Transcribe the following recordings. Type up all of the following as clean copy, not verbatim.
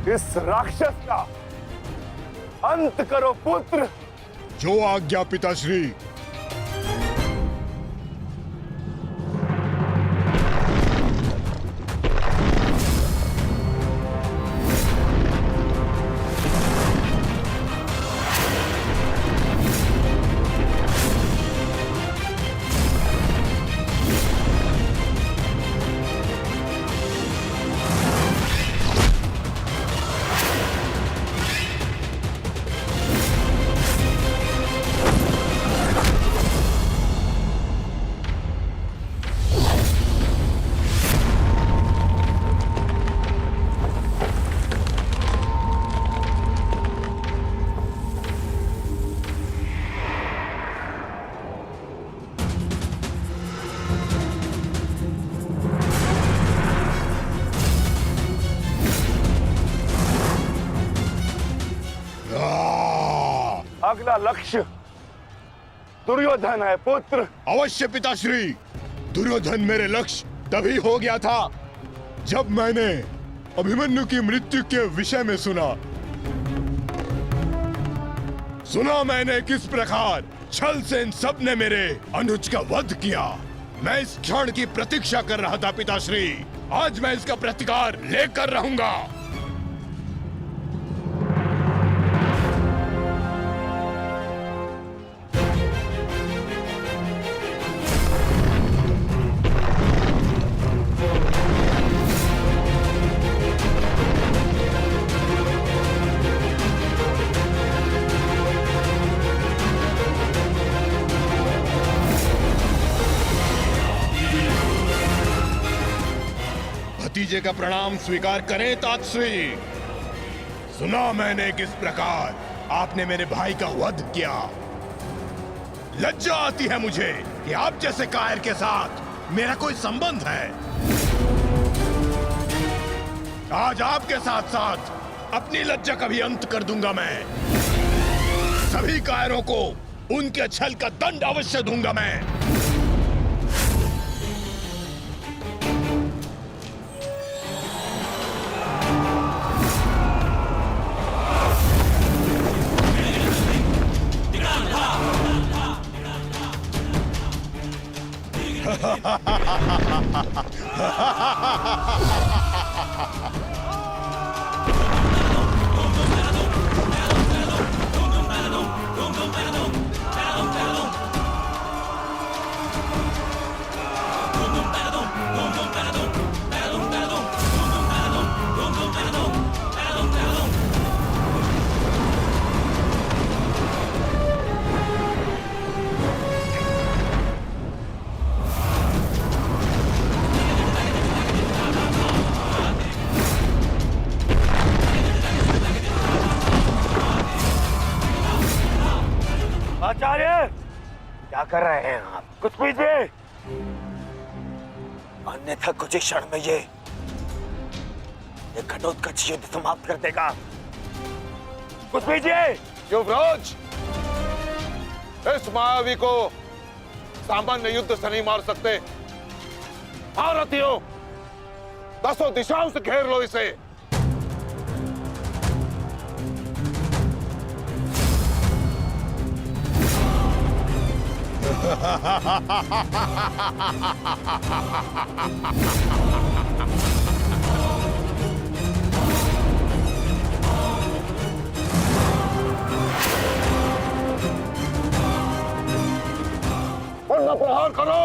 इस राक्षस का अंत करो पुत्र। जो आज्ञा पिताश्री। अगला लक्ष्य दुर्योधन है पुत्र। अवश्य पिताश्री। दुर्योधन मेरे लक्ष्य तभी हो गया था जब मैंने अभिमन्यु की मृत्यु के विषय में सुना मैंने किस प्रकार छल से इन सब ने मेरे अनुज का वध किया। मैं इस क्षण की प्रतीक्षा कर रहा था पिताश्री। आज मैं इसका प्रतिकार लेकर रहूंगा। भतीजे का प्रणाम स्वीकार करें तातश्री। सुना मैंने किस प्रकार आपने मेरे भाई का वध किया। लज्जा आती है मुझे कि आप जैसे कायर के साथ मेरा कोई संबंध है। आज आपके साथ साथ अपनी लज्जा का भी अंत कर दूंगा मैं। सभी कायरों को उनके छल का दंड अवश्य दूंगा मैं। आचार्य क्या कर रहे हैं आप? कुछ पीजिए, अन्यथा कुछ ही क्षण में ये घटोत्कच युद्ध समाप्त कर देगा। कुछ पीजिए। युवराज, इस मायावी को सामान्य युद्ध से नहीं मार सकते। भारतीयों, 10 दिशाओं से घेर लो इसे। उनका प्रहार करो।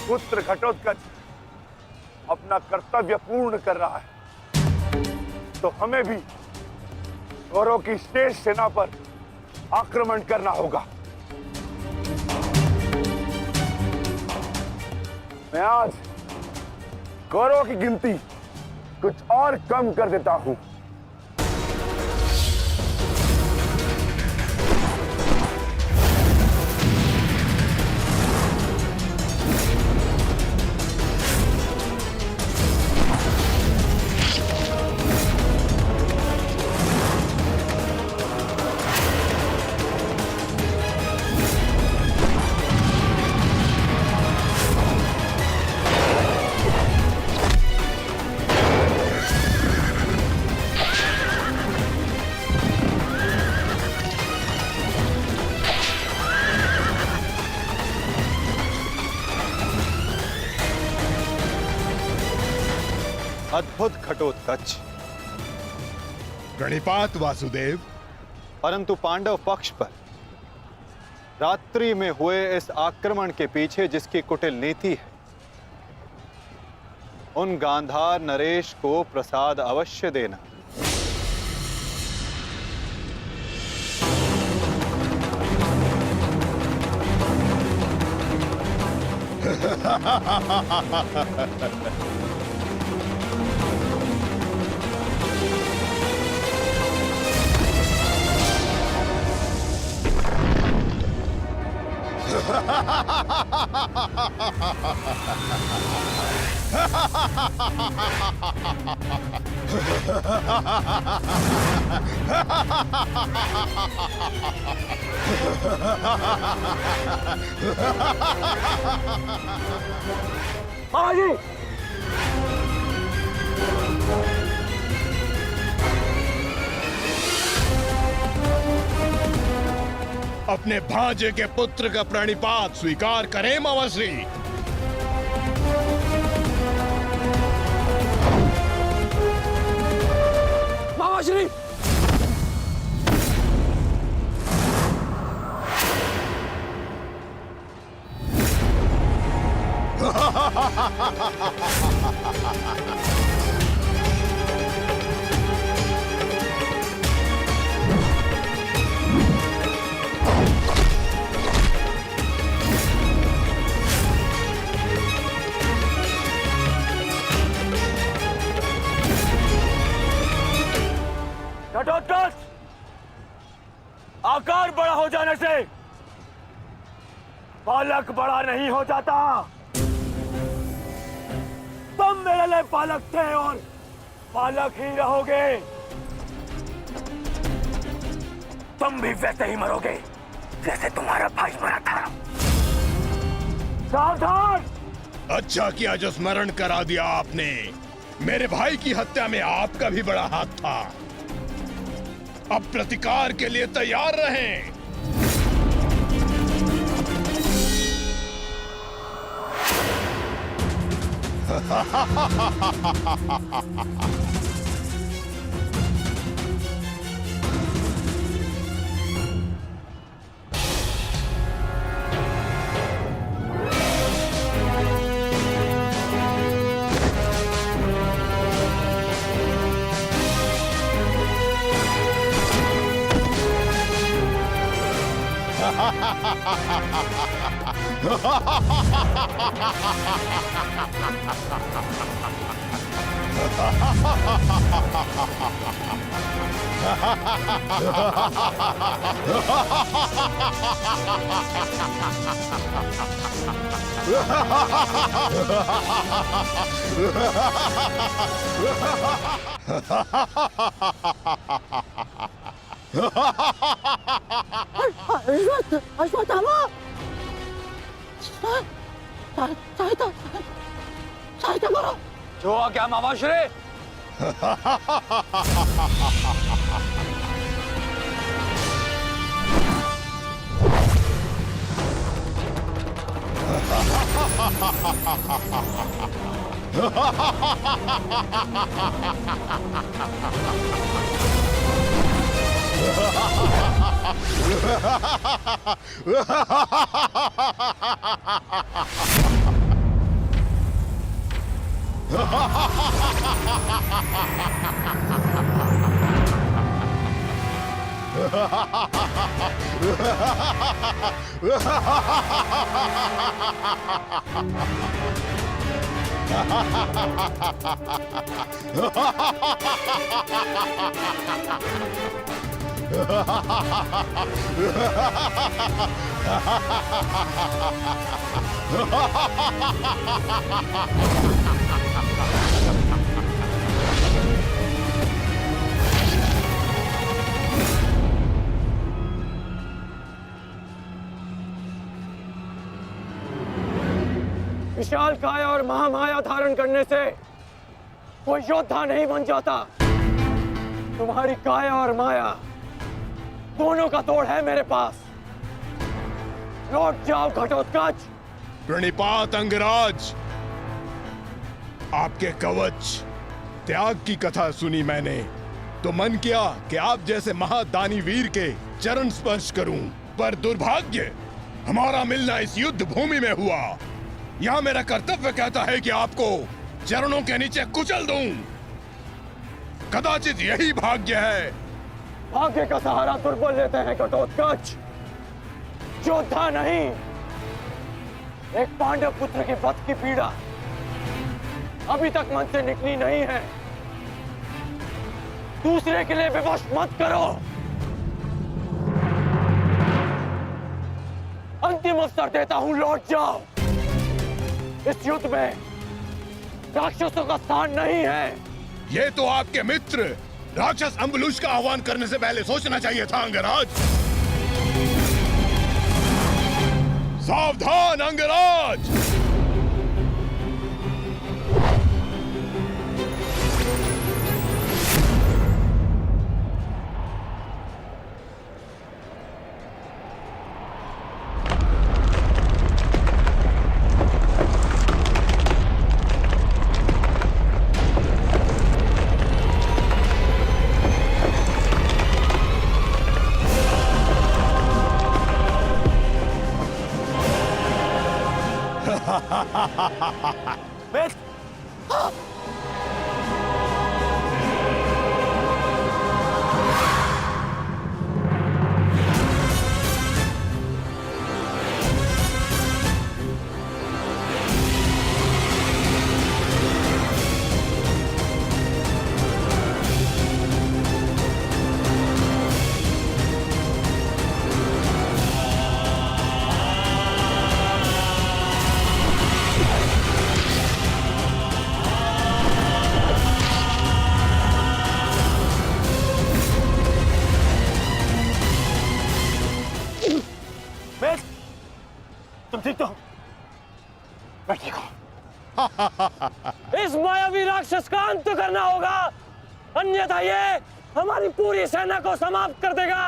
पुत्र घटोत्कच अपना कर्तव्य पूर्ण कर रहा है, तो हमें भी कौरवों की शेष सेना पर आक्रमण करना होगा। मैं आज कौरवों की गिनती कुछ और कम कर देता हूं। अद्भुत घटोत्कच। प्रणिपात वासुदेव। परंतु पांडव पक्ष पर रात्रि में हुए इस आक्रमण के पीछे जिसकी कुटिल नीति है, उन गांधार नरेश को प्रसाद अवश्य देना। जी अपने भांजे के पुत्र का प्रणिपात स्वीकार करें मामाश्री। मामाश्री घटोत्कच, आकार बड़ा हो जाने से बालक बड़ा नहीं हो जाता। तुम मेरे लिए बालक थे और बालक ही रहोगे। तुम भी वैसे ही मरोगे जैसे तुम्हारा भाई मरा था। सावधान! अच्छा किया जो स्मरण करा दिया आपने। मेरे भाई की हत्या में आपका भी बड़ा हाथ था। अब प्रतिकार के लिए तैयार रहें। जो आ गया मामाश्री। विशाल काया और महामाया धारण करने से कोई योद्धा नहीं बन जाता। तुम्हारी काया और माया दोनों का तोड़ है मेरे पास। लौट जाओ घटोत्कच। प्रणिपात अंगराज, आपके कवच त्याग की कथा सुनी मैंने तो मन किया कि आप जैसे महादानी वीर के चरण स्पर्श करूं, पर दुर्भाग्य हमारा मिलना इस युद्ध भूमि में हुआ। यहाँ मेरा कर्तव्य कहता है कि आपको चरणों के नीचे कुचल दूं। कदाचित यही भाग्य है। भाग्य का सहारा दुर्बल लेते हैं घटोत्कच, योद्धा नहीं। एक पांडव पुत्र के वध की पीड़ा अभी तक मन से निकली नहीं है। दूसरे के लिए विवश मत करो। अंतिम अवसर देता हूं, लौट जाओ। इस युद्ध में राक्षसों का स्थान नहीं है। ये तो आपके मित्र राक्षस अम्बुलुष का आह्वान करने से पहले सोचना चाहिए था अंगराज। सावधान अंगराज। तुम ठीक तो? मैं ठीक हूं। इस मायावी राक्षस का अंत करना होगा, अन्यथा ये हमारी पूरी सेना को समाप्त कर देगा।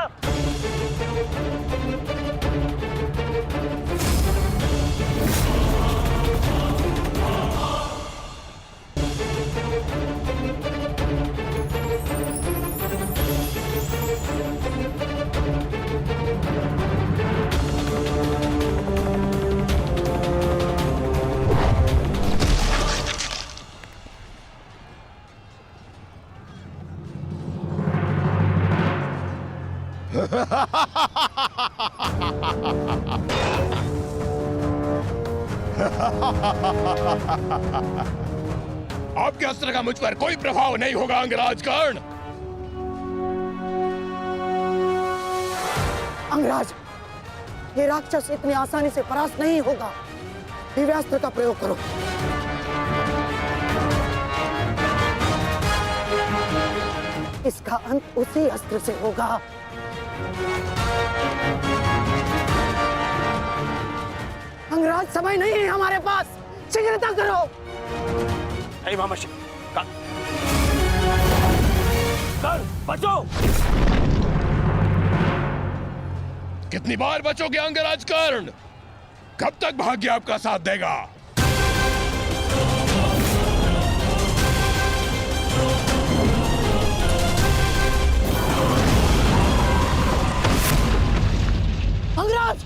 आपके अस्त्र का मुझ पर कोई प्रभाव नहीं होगा अंगराज कर्ण। अंगराज, ये राक्षस इतनी आसानी से परास्त नहीं होगा। दिव्यास्त्र का प्रयोग करो। इसका अंत उसी अस्त्र से होगा। अंगराज, समय नहीं है हमारे पास, शीघ्रता करो। बचो। कितनी बार बचोगे अंगराज कर्ण? कब तक भाग्य आपका साथ देगा? अंगराज,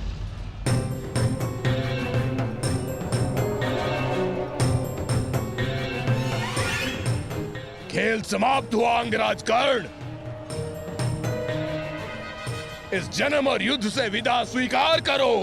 खेल समाप्त हुआ अंगराज कर्ण। इस जन्म और युद्ध से विदा स्वीकार करो।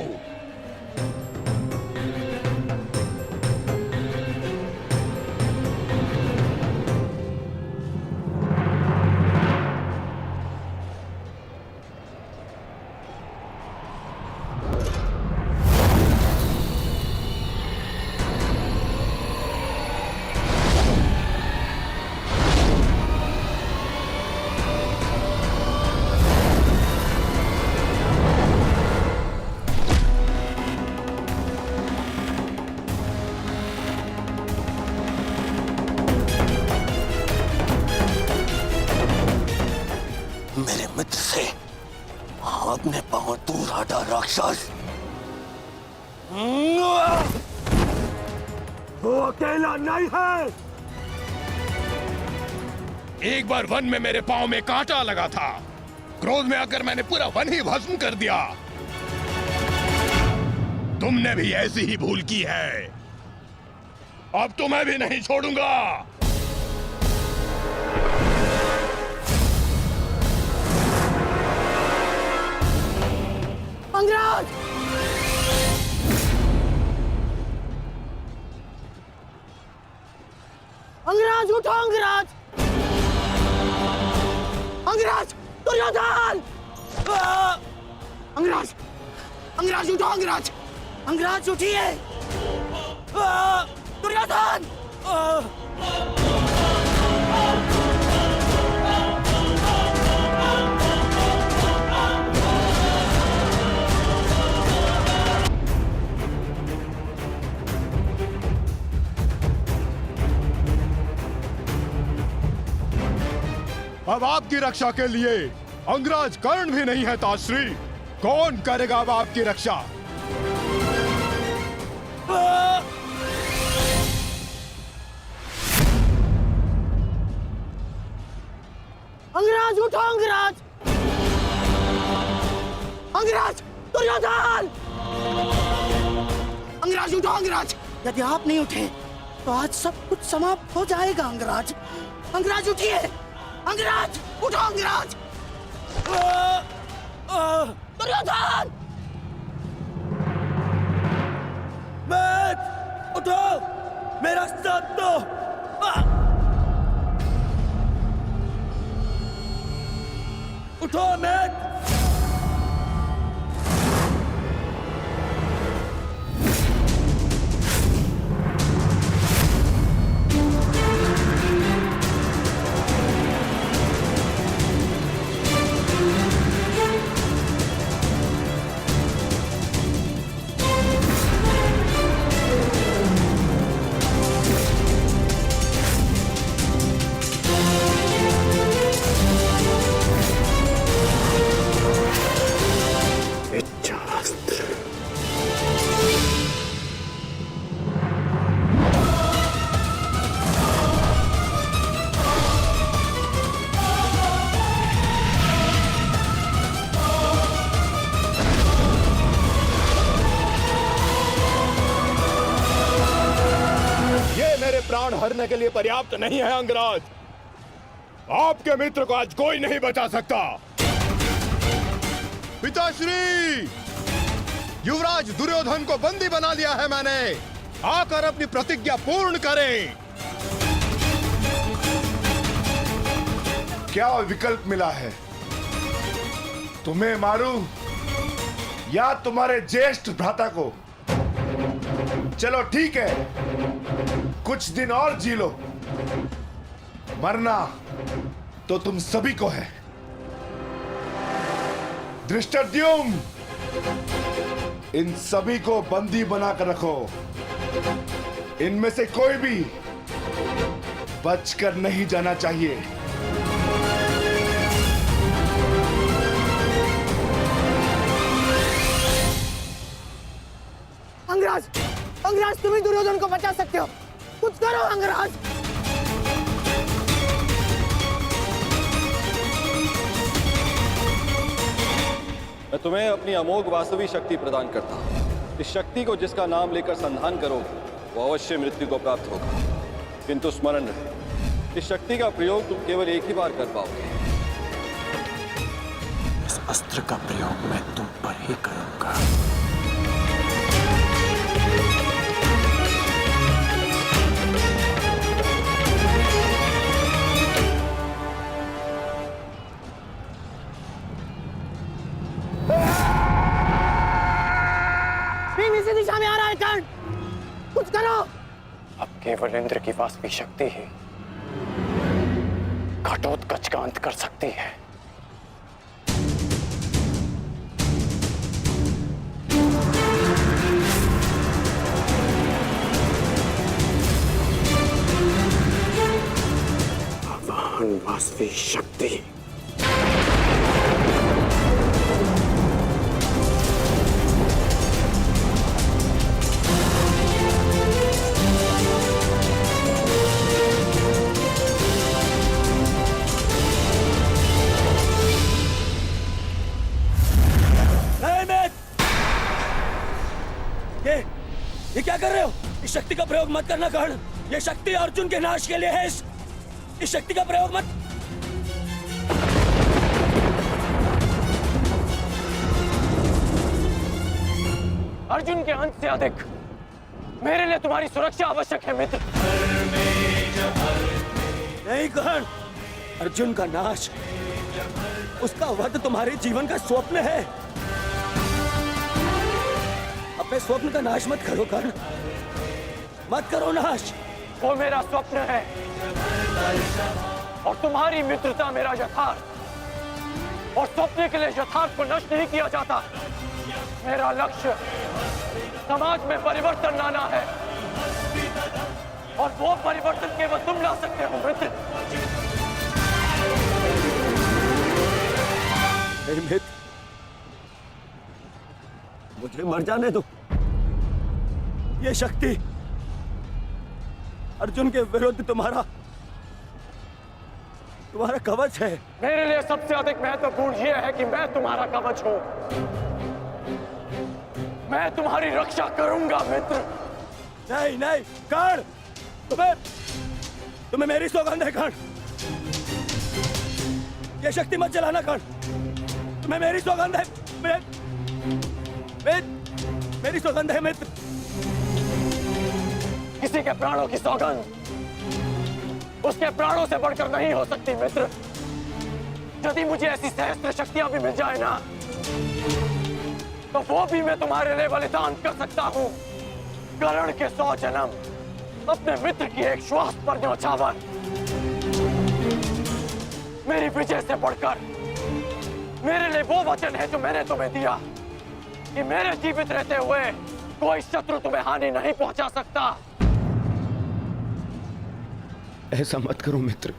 राक्षस वो अकेला नहीं है। एक बार वन में मेरे पांव में कांटा लगा था। क्रोध में आकर मैंने पूरा वन ही भस्म कर दिया। तुमने भी ऐसी ही भूल की है। अब तो मैं भी नहीं छोड़ूंगा। अंगराज! अंगराज उठो अंगराज! अंगराज! दुर्योधन! अंगराज! अंगराज उठो अंगराज! अंगराज उठिए! दुर्योधन! अब आपकी रक्षा के लिए अंगराज कर्ण भी नहीं है ताश्री। कौन करेगा अब आपकी रक्षा? अंगराज उठो अंगराज! अंगराज! दुर्योधन! अंगराज उठो अंगराज! यदि आप नहीं उठे तो आज सब कुछ समाप्त हो जाएगा अंगराज। अंगराज उठिए! अंगराज उठो अंगराज! दुर्योधन! उठो! मेरा साथ दो! उठो मैट! प्राण हरने के लिए पर्याप्त नहीं है अंगराज। आपके मित्र को आज कोई नहीं बचा सकता। पिताश्री, युवराज दुर्योधन को बंदी बना लिया है मैंने। आकर अपनी प्रतिज्ञा पूर्ण करें। क्या विकल्प मिला है? तुम्हें मारूं या तुम्हारे ज्येष्ठ भ्राता को? चलो ठीक है, कुछ दिन और जी लो। मरना तो तुम सभी को है। धृष्टद्युम्न, इन सभी को बंदी बनाकर रखो। इनमें से कोई भी बचकर नहीं जाना चाहिए। अंगराज! अंगराज, तुम ही दुर्योधन को बचा सकते हो। कुछ करो अंगराज! मैं तुम्हें अपनी अमोघ वास्तविक शक्ति प्रदान करता हूँ। इस शक्ति को जिसका नाम लेकर संधान करोगे वो अवश्य मृत्यु को प्राप्त होगा। किंतु स्मरण रहे, इस शक्ति का प्रयोग तुम केवल एक ही बार कर पाओगे। इस अस्त्र का प्रयोग मैं तुम पर ही करूंगा। इसी दिशा में आ रहा है कर्ण। कुछ करो। अब केवल इंद्र की वास्तविक शक्ति ही घटोत्कच का अंत कर सकती है। भगवान वास्तविक शक्ति। ये क्या कर रहे हो? इस शक्ति का प्रयोग मत करना कर्ण। ये शक्ति अर्जुन के नाश के लिए है। इस शक्ति का प्रयोग मत। अर्जुन के अंत से अधिक मेरे लिए तुम्हारी सुरक्षा आवश्यक है मित्र। नहीं कर्ण, अर्जुन का नाश, उसका वध तुम्हारे जीवन का स्वप्न है। अपने स्वप्न का नाश मत करो कर्ण, मत करो नाश। वो मेरा स्वप्न है और तुम्हारी मित्रता मेरा यथार्थ। और स्वप्न के लिए यथार्थ को नष्ट नहीं किया जाता। मेरा लक्ष्य समाज में परिवर्तन लाना है और वो परिवर्तन केवल तुम ला सकते हो मित्र। मित्र, मुझे मर जाने दो। ये शक्ति अर्जुन के विरुद्ध तुम्हारा कवच है। मेरे लिए सबसे अधिक महत्वपूर्ण यह है कि मैं तुम्हारा कवच हूं। मैं तुम्हारी रक्षा करूंगा मित्र। नहीं नहीं कर्ण, तुम्हें मेरी सौगंध है कर्ण। ये शक्ति मत जलाना कर्ण, तुम्हें मेरी सौगंध है। मेरी सौगंध है मित्र। किसी के प्राणों की सौगंध उसके प्राणों से बढ़कर नहीं हो सकती मित्र। यदि मुझे ऐसी सहस्त्र शक्तियां भी मिल जाए ना, तो वो भी मैं तुम्हारे लिए बलिदान कर सकता हूं। कर्ण के 100 जन्म, अपने मित्र की एक श्वास पर न्यौछावर। मेरी विजय से बढ़कर मेरे लिए वो वचन है जो मैंने तुम्हें दिया कि मेरे जीवित रहते हुए कोई शत्रु तुम्हें हानि नहीं पहुंचा सकता। ऐसा मत करो मित्र।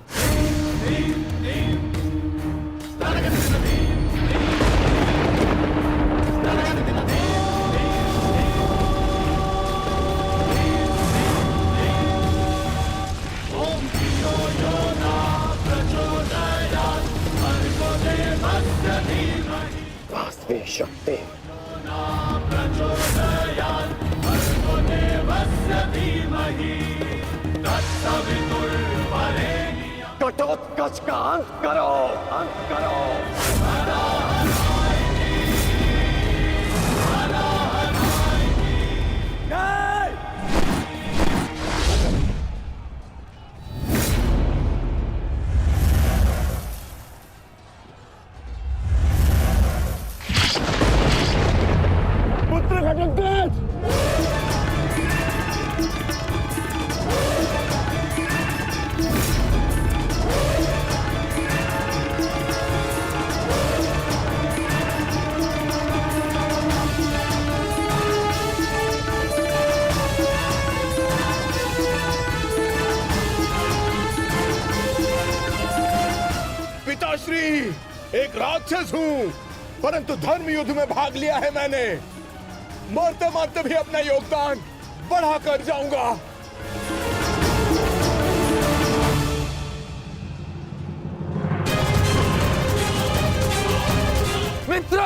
वास्तविक शक्ति घटोत्कच का अंत करो, अंत करो। पुत्र घटोत्कच, पिताश्री, एक राक्षस हूं, परंतु धर्म युद्ध में भाग लिया है मैंने। मरते मरते भी अपना योगदान बढ़ाकर जाऊंगा। मित्र,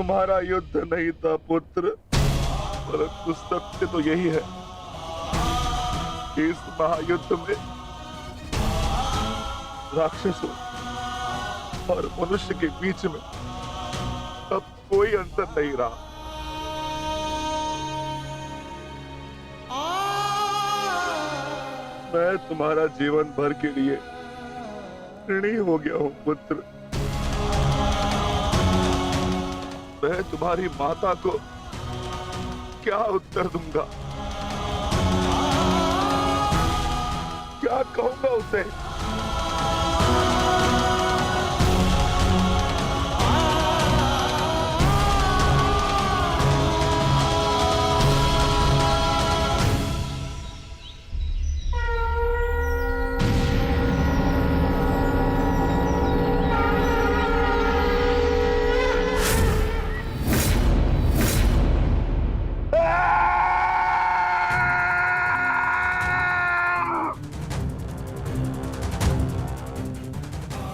तुम्हारा युद्ध नहीं था पुत्र, परंतु सत्य तो यही है कि इस महायुद्ध में राक्षसों और मनुष्य के बीच में अब कोई अंतर नहीं रहा। मैं तुम्हारा जीवन भर के लिए ऋणी हो गया हूं पुत्र। मैं तुम्हारी माता को क्या उत्तर दूंगा, क्या कहूंगा उसे?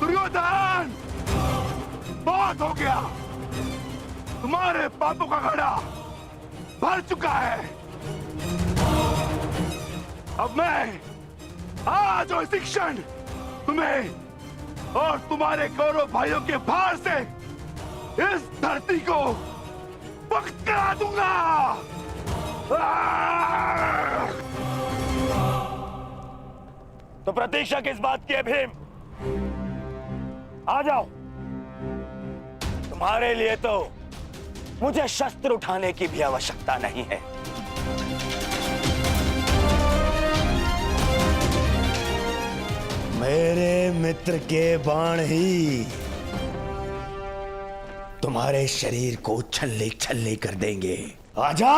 दुर्योधन, बहुत हो गया। तुम्हारे पापों का घड़ा भर चुका है। अब मैं आज और इसी क्षण तुम्हें और तुम्हारे कौरव भाइयों के भार से इस धरती को मुक्त करा दूंगा। तो प्रतीक्षा किस बात की है भीम? आ जाओ। तुम्हारे लिए तो मुझे शस्त्र उठाने की भी आवश्यकता नहीं है। मेरे मित्र के बाण ही तुम्हारे शरीर को छल्ले छल्ले कर देंगे। आजा।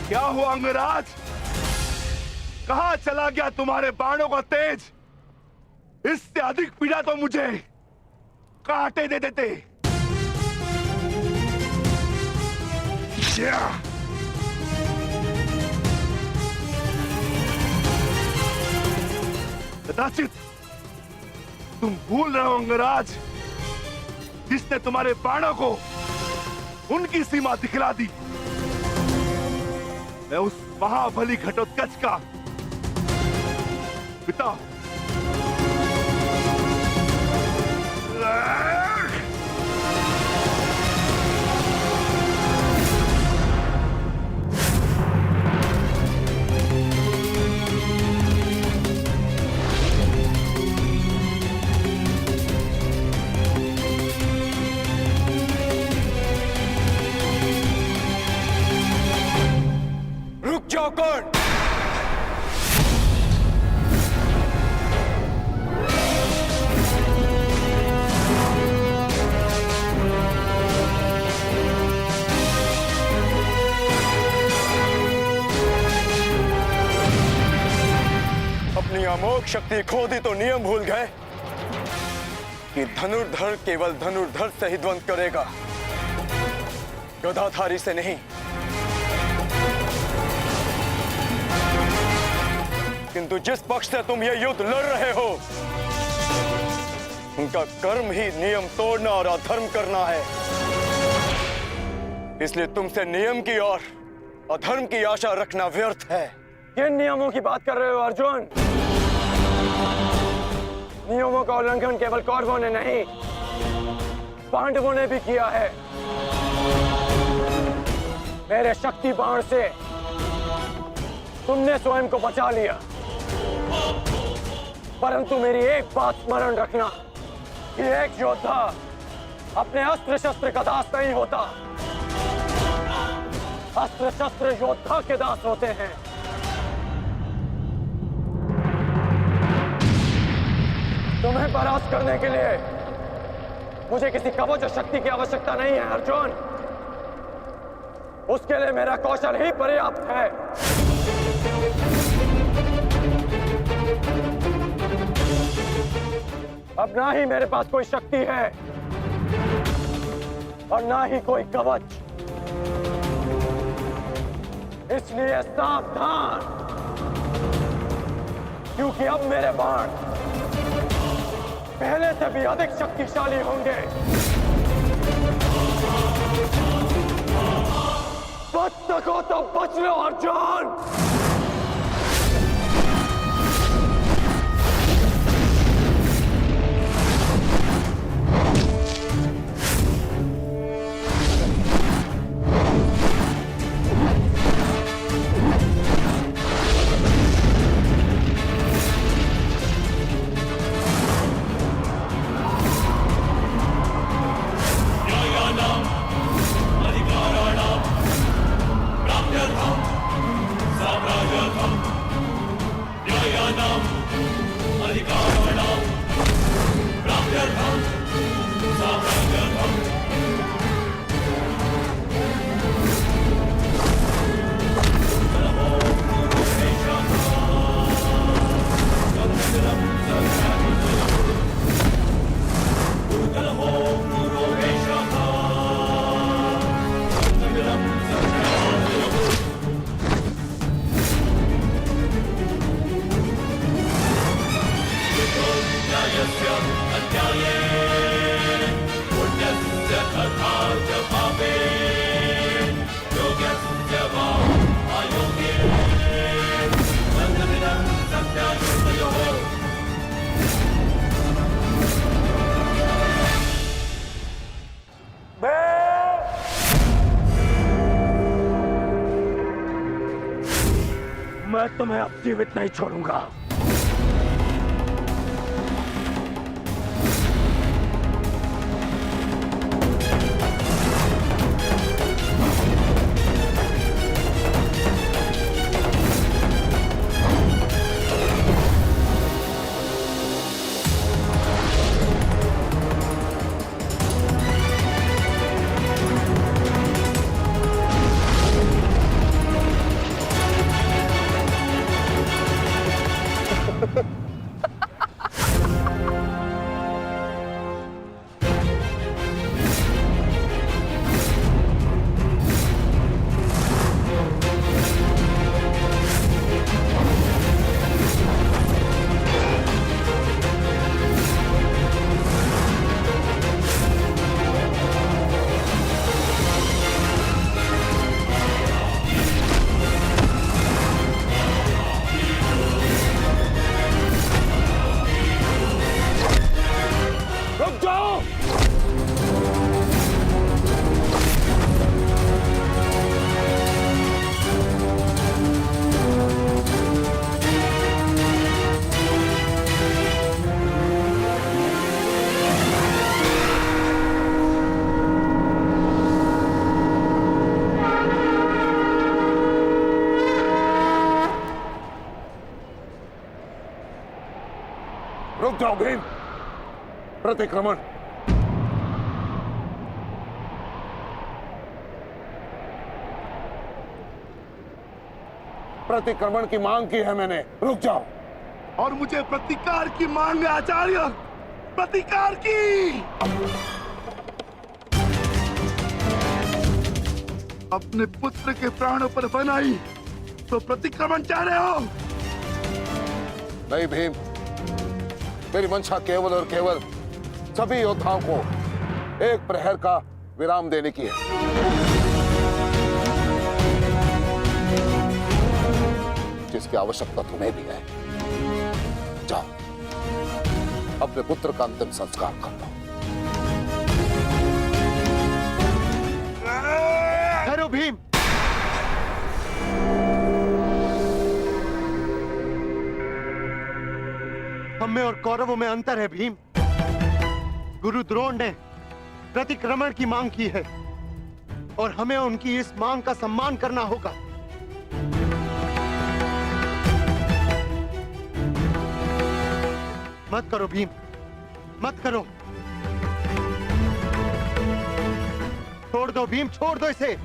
क्या हुआ अंगराज? कहां चला गया तुम्हारे बाणों का तेज? इससे अधिक पीड़ा तो मुझे कांटे दे देते। कदाचित तुम भूल रहे हो अंगराज, जिसने तुम्हारे बाणों को उनकी सीमा दिखला दी। मैं उस महाबली घटोत्कच का पिता। रुक जाओ कौन? अपनी अमोघ शक्ति खो दी तो नियम भूल गए कि धनुर्धर केवल धनुर्धर से ही द्वंद करेगा, गदाधारी से नहीं। किंतु जिस पक्ष से तुम ये युद्ध लड़ रहे हो, उनका कर्म ही नियम तोड़ना और अधर्म करना है। इसलिए तुमसे नियम की और अधर्म की आशा रखना व्यर्थ है। किन नियमों की बात कर रहे हो अर्जुन? नियमों का उल्लंघन केवल कौरवों ने नहीं, पांडवों ने भी किया है। मेरे शक्ति बाण से तुमने स्वयं को बचा लिया, परंतु मेरी एक बात स्मरण रखना कि एक योद्धा अपने अस्त्र शस्त्र का दास नहीं होता। अस्त्र शस्त्र योद्धा के दास होते हैं। तुम्हें परास्त करने के लिए मुझे किसी कवच और शक्ति की आवश्यकता नहीं है अर्जुन। उसके लिए मेरा कौशल ही पर्याप्त है। अब ना ही मेरे पास कोई शक्ति है और ना ही कोई कवच, इसलिए सावधान, क्योंकि अब मेरे बाण पहले से भी अधिक शक्तिशाली होंगे। बच सको तो बच लो अर्जुन। मैं तुम्हें अब जीवित नहीं छोड़ूंगा। रुक जाओ भीम, प्रतिक्रमण। प्रतिक्रमण की मांग की है मैंने, रुक जाओ। और मुझे प्रतिकार की मांग है आचार्य, प्रतिकार की। अपने पुत्र के प्राणों पर बनाई तो प्रतिक्रमण चाह रहे हो? नहीं भीम, मेरी मंशा केवल और केवल सभी योद्धाओं को एक प्रहर का विराम देने की है। जिसकी आवश्यकता तुम्हें भी है। जाओ, अपने पुत्र का अंतिम संस्कार कर लो। ठहरो भीम। हम में और कौरवों में अंतर है भीम। गुरु द्रोण ने प्रतिक्रमण की मांग की है और हमें उनकी इस मांग का सम्मान करना होगा। मत करो भीम, मत करो। छोड़ दो भीम, छोड़ दो इसे।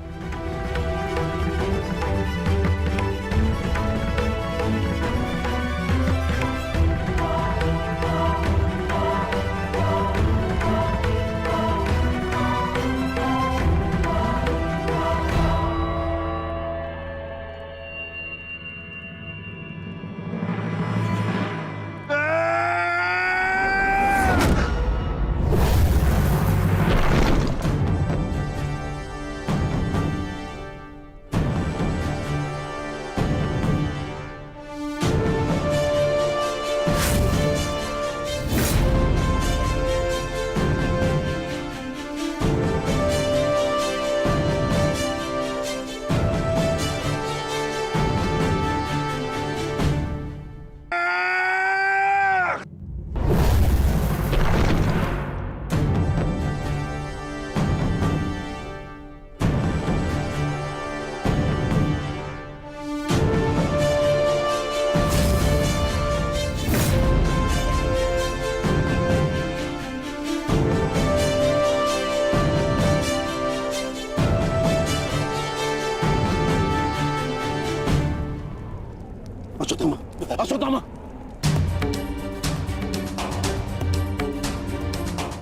अश्वत्थामा,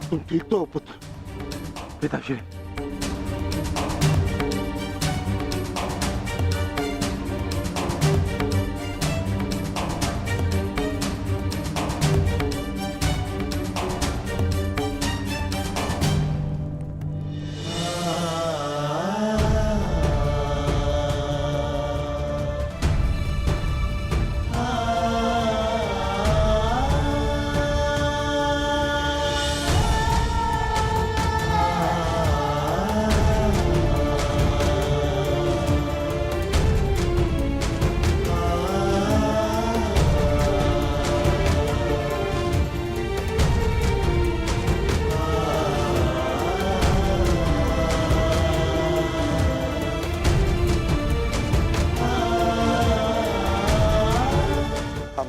तुम ठीक तो हो पुत्र? पिताश्री,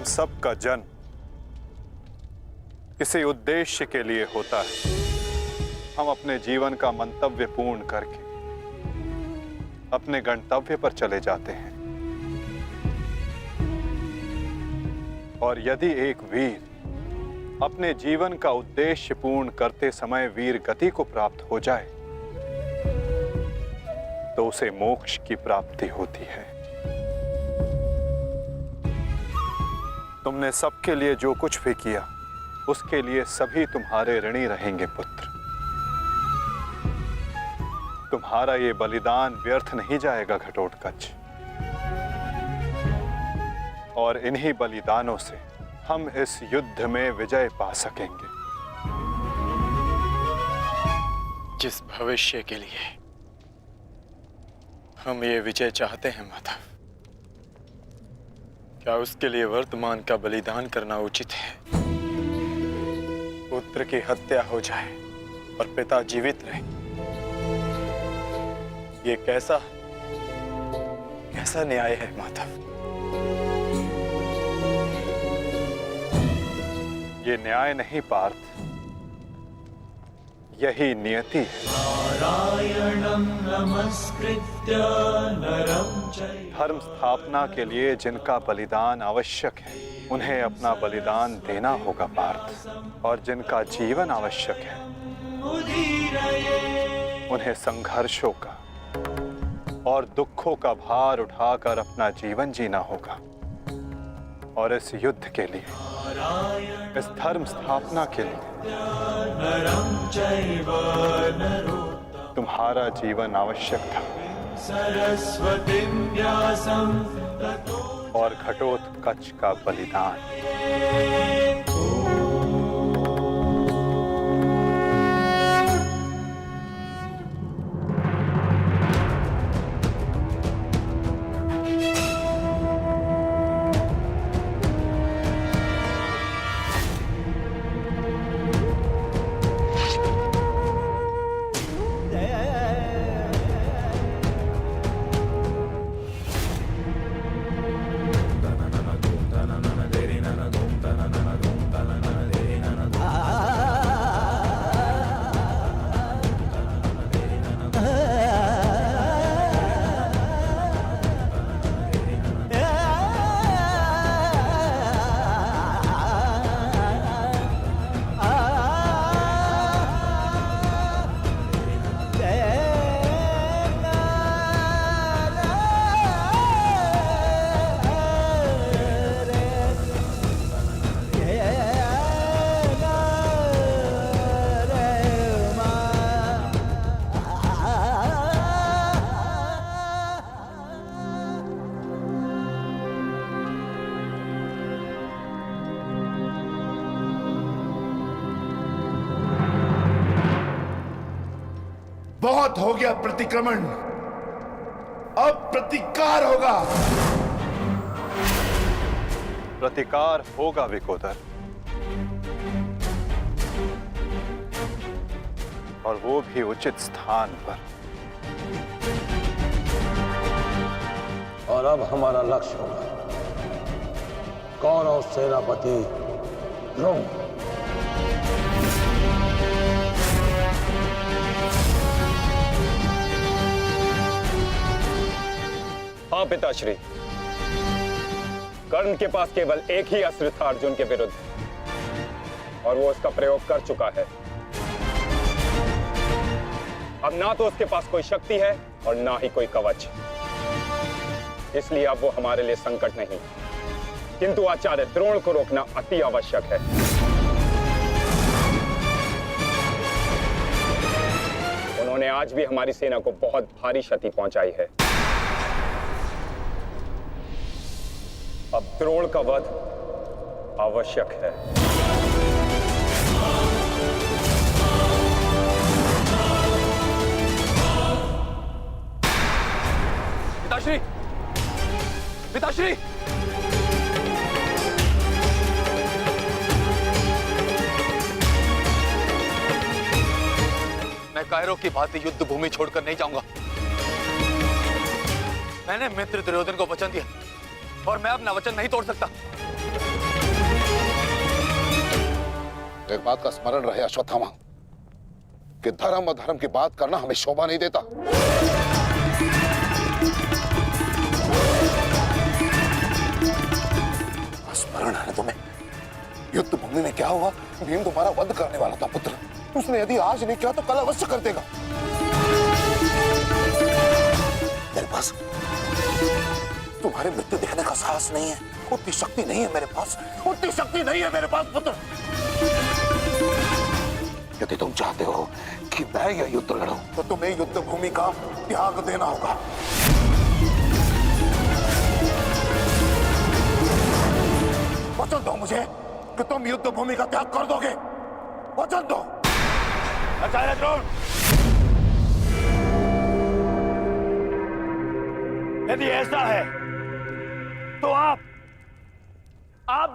सबका जन्म किसी उद्देश्य के लिए होता है। हम अपने जीवन का मंतव्य पूर्ण करके अपने गंतव्य पर चले जाते हैं। और यदि एक वीर अपने जीवन का उद्देश्य पूर्ण करते समय वीर गति को प्राप्त हो जाए तो उसे मोक्ष की प्राप्ति होती है। तुमने सबके लिए जो कुछ भी किया उसके लिए सभी तुम्हारे ऋणी रहेंगे पुत्र। तुम्हारा ये बलिदान व्यर्थ नहीं जाएगा घटोत्कच। और इन्हीं बलिदानों से हम इस युद्ध में विजय पा सकेंगे। जिस भविष्य के लिए हम ये विजय चाहते हैं माधव, क्या उसके लिए वर्तमान का बलिदान करना उचित है? पुत्र की हत्या हो जाए और पिता जीवित रहे, ये कैसा न्याय है माधव? ये न्याय नहीं पार्थ, यही नियति है। धर्म स्थापना के लिए जिनका बलिदान आवश्यक है उन्हें अपना बलिदान देना होगा पार्थ। और जिनका जीवन आवश्यक है उन्हें संघर्षों का और दुखों का भार उठाकर अपना जीवन जीना होगा। और इस युद्ध के लिए, इस धर्म स्थापना के लिए तुम्हारा जीवन आवश्यक था। और घटोत्कच का बलिदान। बहुत हो गया प्रतिक्रमण, अब प्रतिकार होगा। प्रतिकार होगा विकोदर, और वो भी उचित स्थान पर। और अब हमारा लक्ष्य होगा कौरव सेनापति द्रोण। हाँ पिताश्री, कर्ण के पास केवल एक ही अस्त्र था अर्जुन के विरुद्ध, और वो उसका प्रयोग कर चुका है। अब ना तो उसके पास कोई शक्ति है और ना ही कोई कवच, इसलिए अब वो हमारे लिए संकट नहीं, किंतु आचार्य द्रोण को रोकना अति आवश्यक है। उन्होंने आज भी हमारी सेना को बहुत भारी क्षति पहुंचाई है। अब द्रोण का वध आवश्यक है। पिताश्री, पिताश्री, मैं कायरों की भांति युद्ध भूमि छोड़कर नहीं जाऊंगा। मैंने मित्र दुर्योधन को वचन दिया और मैं अपना वचन नहीं तोड़ सकता। एक बात का स्मरण रहे अश्वत्थामा, कि धर्म और धर्म की बात करना हमें शोभा नहीं देता। स्मरण है तुम्हें युद्ध भूमि में क्या हुआ? भीम तुम्हारा वध करने वाला था पुत्र, उसने यदि आज नहीं किया तो कल अवश्य कर देगा। मेरे पास तुम्हारे मृत्यु देखने का साहस नहीं है, उतनी शक्ति नहीं है मेरे पास, उतनी शक्ति नहीं है मेरे पास पुत्र। यदि तुम चाहते हो कि मैं यह युद्ध लड़ूं, तो तुम्हें युद्ध भूमि का त्याग देना होगा। वचन दो मुझे कि तुम युद्ध भूमि का त्याग कर दोगे, वचन दो। आचार्य द्रोण, यदि ऐसा है तो आप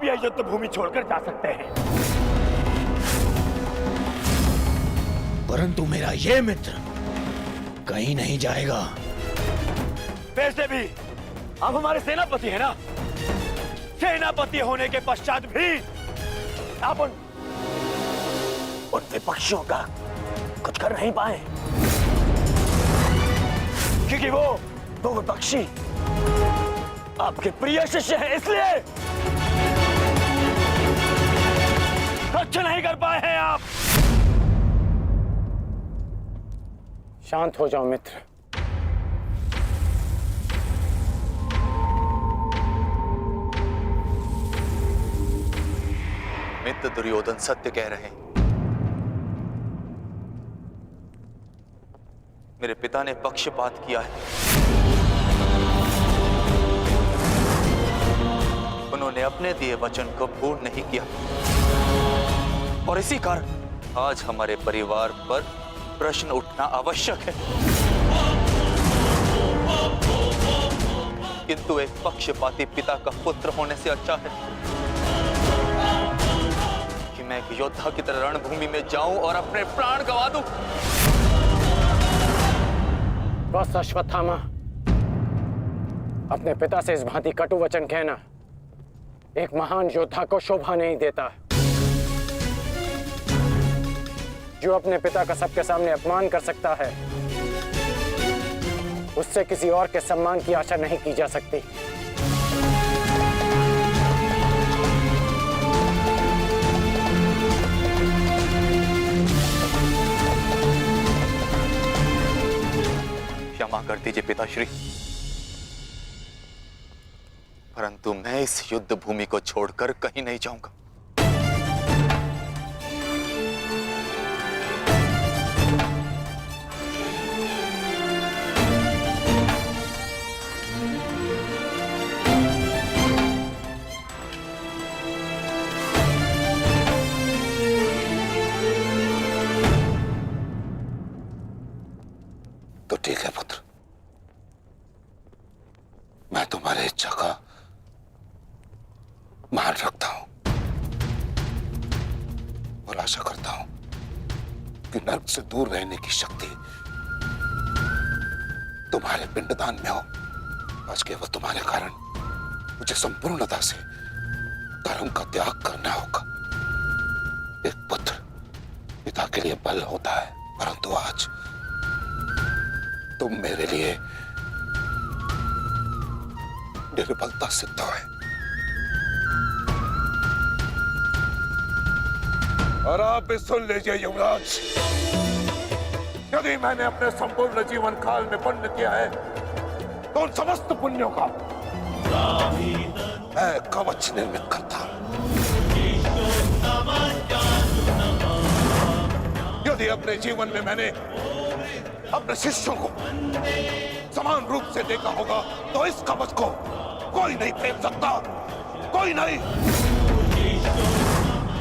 यह युद्ध भूमि छोड़कर जा सकते हैं, परंतु मेरा ये मित्र कहीं नहीं जाएगा। वैसे भी आप हमारे सेनापति हैं ना, सेनापति होने के पश्चात भी आप उन विपक्षियों का कुछ कर नहीं पाए, क्योंकि वो विपक्षी आपके प्रिय शिष्य हैं, इसलिए रक्षा नहीं कर पाए हैं आप। शांत हो जाओ मित्र। मित्र दुर्योधन सत्य कह रहे हैं। मेरे पिता ने पक्षपात किया है। उन्होंने अपने दिए वचन को पूर्ण नहीं किया, और इसी कारण आज हमारे परिवार पर प्रश्न उठना आवश्यक है। किंतु एक पक्षपाती पिता का पुत्र होने से अच्छा है कि मैं एक योद्धा की तरह रणभूमि में जाऊं और अपने प्राण गंवा दूं। बस अश्वत्थामा, अपने पिता से इस भांति कटु वचन कहना एक महान योद्धा को शोभा नहीं देता। जो अपने पिता का सबके सामने अपमान कर सकता है, उससे किसी और के सम्मान की आशा नहीं की जा सकती। क्षमा कर दीजिए पिताश्री, परंतु मैं इस युद्ध भूमि को छोड़कर कहीं नहीं जाऊंगा। मान रखता हूं और आशा करता हूं कि नर्क से दूर रहने की शक्ति तुम्हारे पिंडदान में हो। आज केवल तुम्हारे कारण मुझे संपूर्णता से धर्म का त्याग करना होगा। एक पुत्र पिता के लिए बल होता है, परंतु आज तुम मेरे लिए निर्बलता सिद्ध हुए। और आप भी सुन लीजिए युवराज, यदि मैंने अपने संपूर्ण जीवन काल में पुण्य किया है तो उन समस्त पुण्यों का मैं कवच निर्मित करता। यदि अपने जीवन में मैंने अपने शिष्यों को समान रूप से देखा होगा तो इस कवच को कोई नहीं फेंक सकता, कोई नहीं।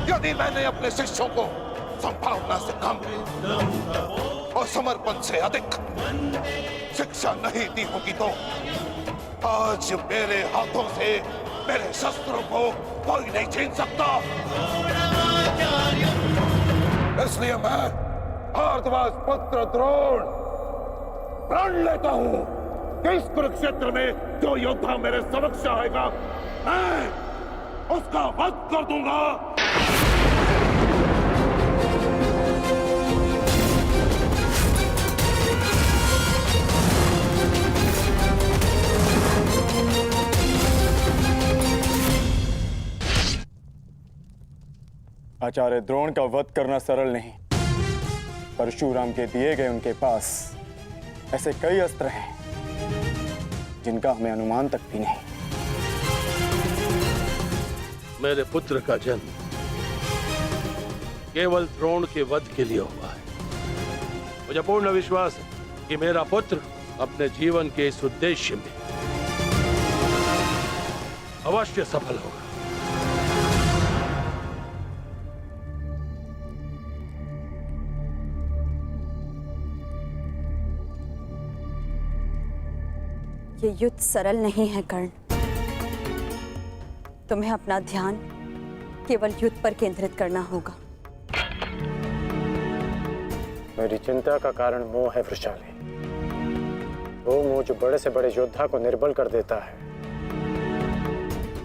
यदि मैंने अपने शिष्यों को संभावना से कम और समर्पण से अधिक शिक्षा नहीं दी होगी तो आज मेरे हाथों से मेरे शस्त्रों को कोई नहीं छीन सकता। इसलिए मैं भारद्वाज पुत्र द्रोण प्रण लेता हूं कि इस कुरुक्षेत्र में जो योद्धा मेरे समक्ष आएगा मैं उसका वध कर दूंगा। आचार्य द्रोण का वध करना सरल नहीं। परशुराम के दिए गए उनके पास ऐसे कई अस्त्र हैं जिनका हमें अनुमान तक भी नहीं। मेरे पुत्र का जन्म केवल द्रोण के वध के लिए हुआ है। मुझे पूर्ण विश्वास है कि मेरा पुत्र अपने जीवन के इस उद्देश्य में अवश्य सफल होगा। ये युद्ध सरल नहीं है कर्ण। तुम्हें अपना ध्यान केवल युद्ध पर केंद्रित करना होगा। मेरी चिंता का कारण मोह है वृषाली। वो मोह जो बड़े से बड़े योद्धा को निर्बल कर देता है,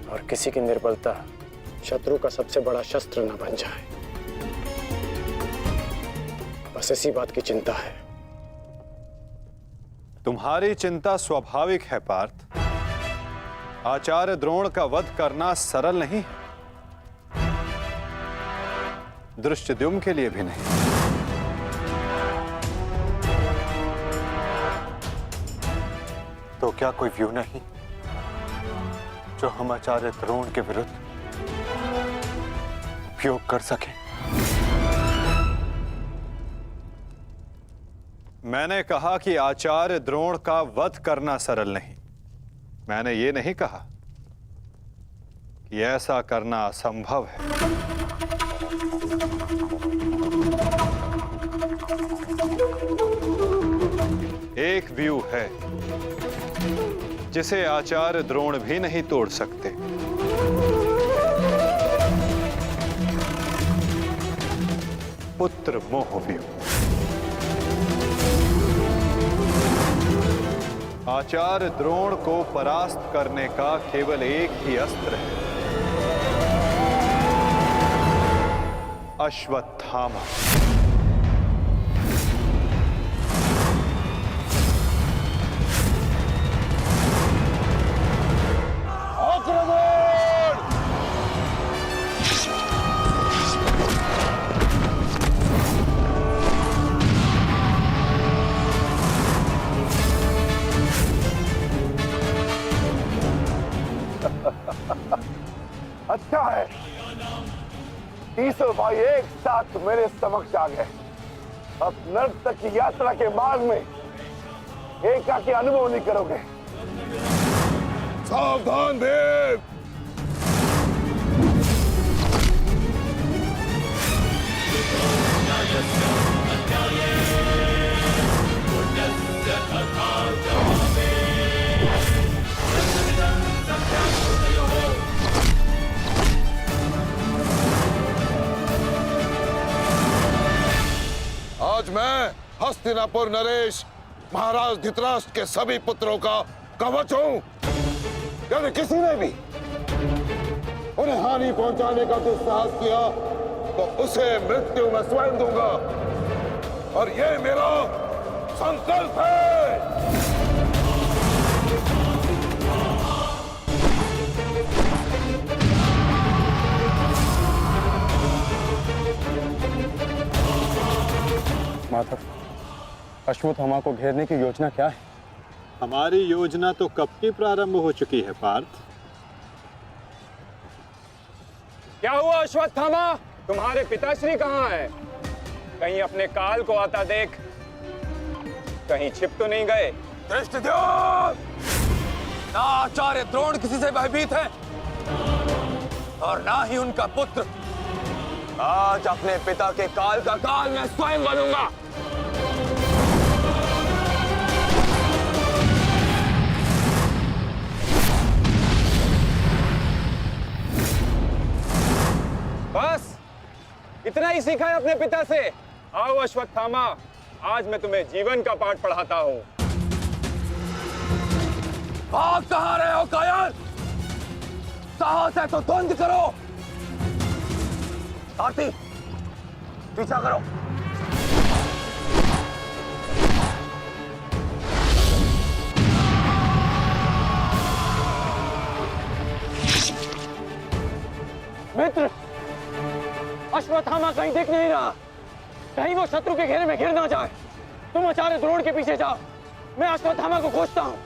और किसी की निर्बलता शत्रु का सबसे बड़ा शस्त्र न बन जाए। बस इसी बात की चिंता है। तुम्हारी चिंता स्वाभाविक है पार्थ। आचार्य द्रोण का वध करना सरल नहीं है, दृष्टद्युम्न के लिए भी नहीं। तो क्या कोई व्यू नहीं जो हम आचार्य द्रोण के विरुद्ध उपयोग कर सकें? मैंने कहा कि आचार्य द्रोण का वध करना सरल नहीं। मैंने ये नहीं कहा कि ऐसा करना असंभव है। एक व्यू है जिसे आचार्य द्रोण भी नहीं तोड़ सकते। पुत्र मोह व्यू। आचार्य द्रोण को परास्त करने का केवल एक ही अस्त्र है, अश्वत्थामा। अच्छा है, तीसों भाई एक साथ मेरे समक्ष आ गए। अब नर्क तक की यात्रा के मार्ग में एकाकी अनुभव नहीं करोगे। सावधान भीम। हस्तिनापुर नरेश महाराज धृतराष्ट्र के सभी पुत्रों का कवच हूं। यदि किसी ने भी उन्हें हानि पहुंचाने का दुस्साहस किया तो उसे मृत्यु में स्वयं दूंगा, और ये मेरा संकल्प है। माधव, अश्वत्थामा को घेरने की योजना क्या है? हमारी योजना तो कब की प्रारंभ हो चुकी है पार्थ। क्या हुआ अश्वत्थामा? तुम्हारे पिताश्री कहाँ है? कहीं अपने काल को आता देख, कहीं छिप तो नहीं गए? धृष्टद्युम्न! ना आचार्य द्रोण किसी से भयभीत है और ना ही उनका पुत्र। आज अपने पिता के काल का काल मैं स्वयं बनूंगा। बस इतना ही सीखा है अपने पिता से? आओ अश्वत्थामा, आज मैं तुम्हें जीवन का पाठ पढ़ाता हूँ। भाग कहाँ रहे हो कायर? साहस है तो द्वंद्व करो। सारथी, पीछा करो। मित्र, अश्वत्थामा कहीं दिख नहीं रहा। कहीं वो शत्रु के घेरे में घिर ना जाए। तुम आचार्य द्रोण के पीछे जाओ, मैं अश्वत्थामा को खोजता हूँ।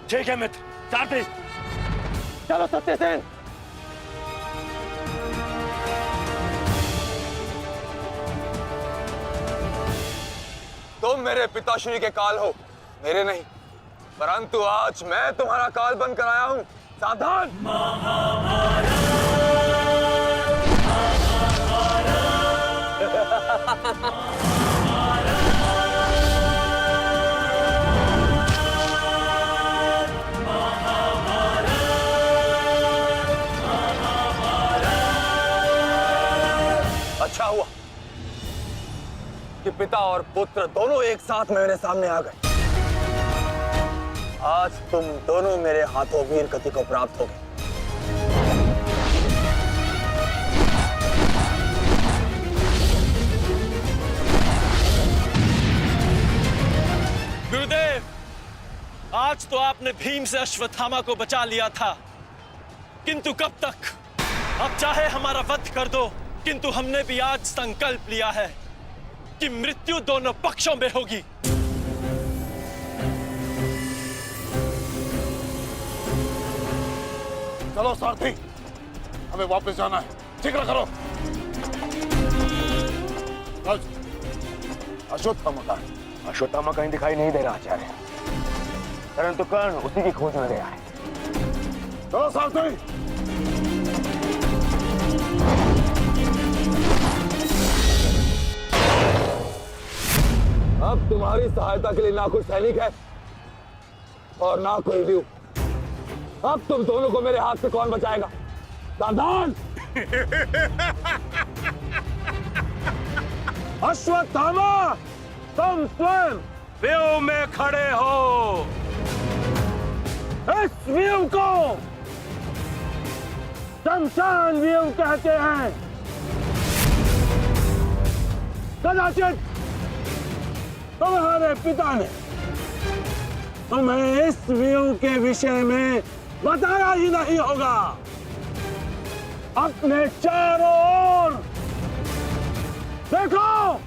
ठीक है मित्र, सारथी। चलो सत्यसेन। तुम मेरे पिताश्री के काल हो, मेरे नहीं। परंतु आज मैं तुम्हारा काल बनकर आया हूं। सावधान! अच्छा हुआ कि पिता और पुत्र दोनों एक साथ मेरे सामने आ गए। आज तुम दोनों मेरे हाथों वीर गति को प्राप्त हो गए। गुरुदेव, आज तो आपने भीम से अश्वत्थामा को बचा लिया था, किंतु कब तक? अब चाहे हमारा वध कर दो, किंतु हमने भी आज संकल्प लिया है कि मृत्यु दोनों पक्षों में होगी। चलो सारथी, हमें वापस जाना है। जिक्र करो। अश्वत्थामा का? अश्वत्थामा कहीं दिखाई नहीं दे रहा आचार्य, परंतु कर्ण उसी की खोज में गया है। चलो सारथी। अब तुम्हारी सहायता के लिए ना कोई सैनिक है और ना कोई व्यू। अब तुम दोनों को मेरे हाथ से कौन बचाएगा? सावधान! अश्वत्थामा, तुम स्वयं व्यू में खड़े हो। इस व्यू को शमशान व्यू कहते हैं। कदाचित तुम्हारे पिता ने तुम्हें इस व्यू के विषय में बताया ही नहीं होगा। अपने चारों ओर देखो।